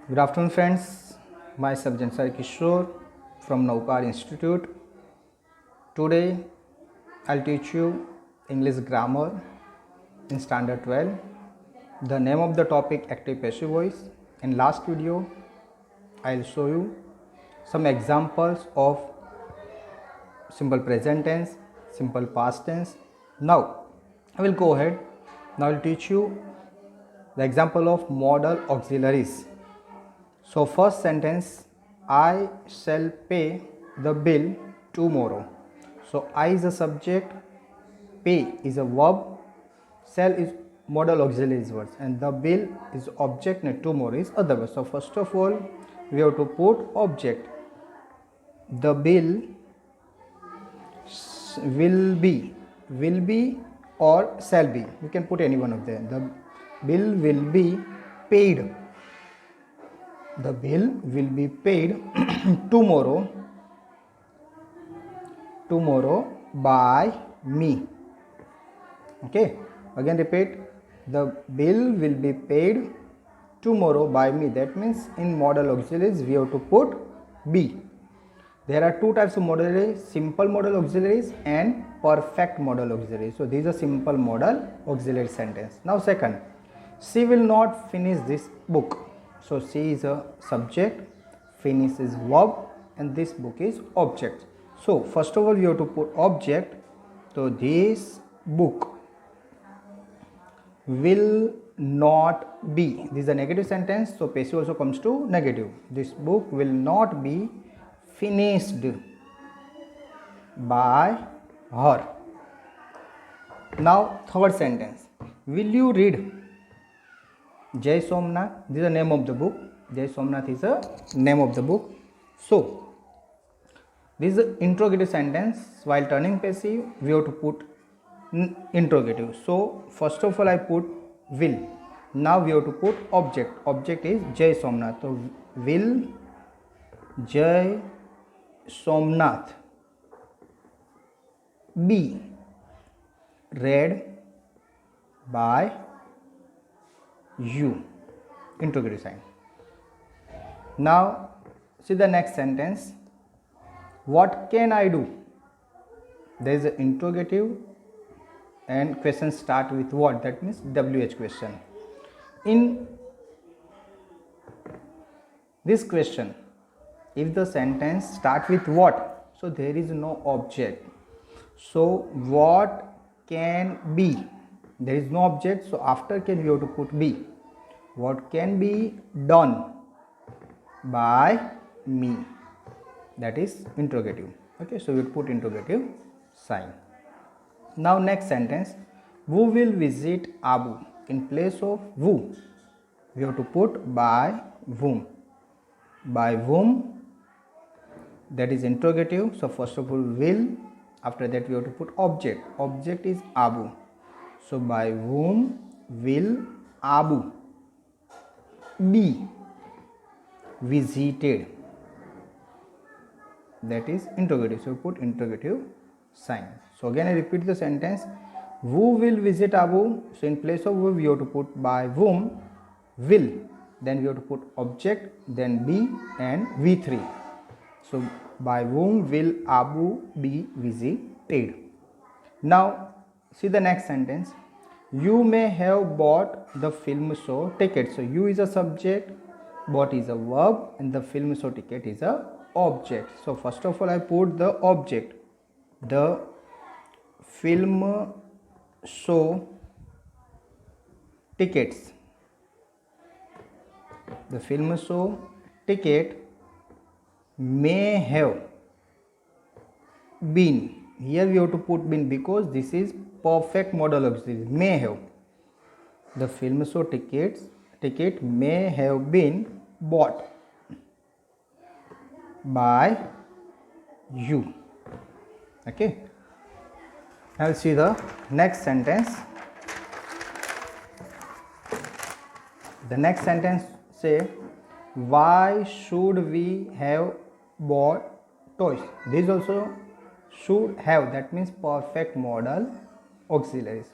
Good afternoon, friends. Myself Jansar Kishore from Naukar Institute. Today, I'll teach you English grammar in Standard 12. The name of the topic active passive voice. In last video, I'll show you some examples of simple present tense, simple past tense. Now, I will go ahead. Now, I'll teach you the example of modal auxiliaries. So first sentence, I shall pay the bill tomorrow. So I is a subject, pay is a verb, shall is modal auxiliary words, and the bill is object and tomorrow is other word. So first of all, we have to put object. The bill will be or shall be. You can put any one of them. The bill will be paid. The bill will be paid tomorrow by me. Okay, again repeat, the bill will be paid tomorrow by me. That means in modal auxiliaries we have to put be. There are two types of modal auxiliaries, simple modal auxiliaries and perfect modal auxiliaries. So these are simple modal auxiliary sentence. Now second, she will not finish this book. So she is a subject, finish is verb, and this book is object. So first of all, you have to put object. So this book will not be. This is a negative sentence, so passive also comes to negative. This book will not be finished by her. Now third sentence, will you read Jai Somnath? This is the name of the book. Jai Somnath is the name of the book. So this is an interrogative sentence. While turning passive, we have to put interrogative. So first of all, I put will. Now we have to put object. Object is Jai Somnath. So will Jai Somnath be read by you? Interrogative sign. Now see the next sentence. What can I do? There is an interrogative and question start with what? That means WH question. In this question, if the sentence start with what, so there is no object. So what can be? There is no object, so after can we have to put be. What can be done by me? That is interrogative. Okay, so we put interrogative sign. Now next sentence, who will visit Abu? In place of who, we have to put by whom. By whom, that is interrogative. So first of all will, after that we have to put object. Object is Abu. So by whom will Abu be visited? That is interrogative. So we put interrogative sign. So again I repeat the sentence. Who will visit Abu? So in place of who, we have to put by whom will. Then we have to put object, then be and V3. So by whom will Abu be visited? Now see the next sentence. You may have bought the film show ticket. So you is a subject, bought is a verb, and the film show ticket is a object. So first of all I put the object. The film show tickets. The film show ticket may have been. Here we have to put been because this is perfect modal auxiliary. May have. The film show ticket may have been bought by you. Okay. Now see the next sentence. The next sentence say, why should we have bought toys? This also should have, that means perfect modal auxiliaries.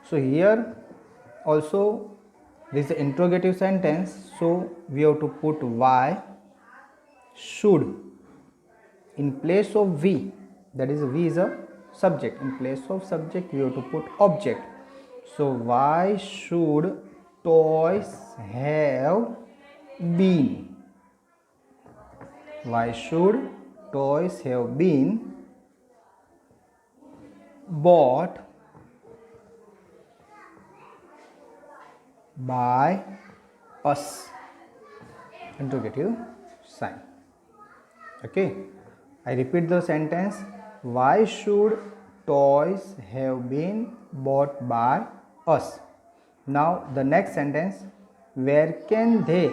So here also This is the interrogative sentence, so we have to put why should in place of V, that is V is a subject, in place of subject we have to put object. So why should toys have been? Why should toys have been bought by us? Interrogative sign. Okay, I repeat the sentence. Why should toys have been bought by us? Now the next sentence, where can they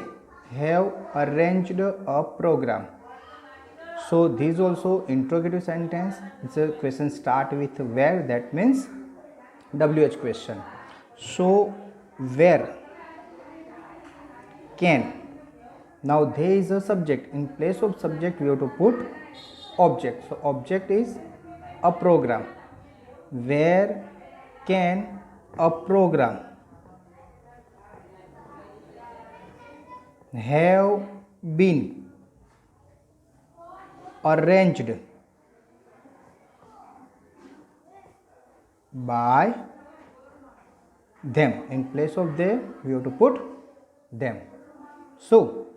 have arranged a program? So this also interrogative sentence. It's a question start with where, that means WH question. So where can, now there is a subject, in place of subject we have to put object. So object is a program. Where can a program have been arranged by them? In place of they we have to put them. So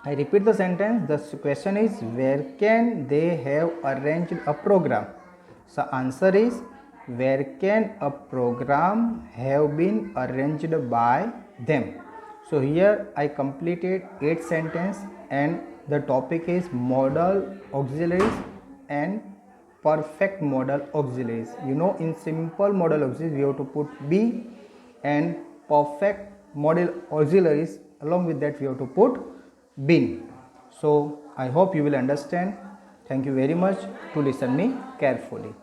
I repeat the sentence. The question is where can they have arranged a program? So answer is where can a program have been arranged by them. So here I completed 8 sentences and the topic is modal auxiliaries and perfect modal auxiliaries. You know, in simple modal auxiliaries we have to put be, and perfect modal auxiliaries along with that we have to put been. So I hope you will understand. Thank you very much to listen me carefully.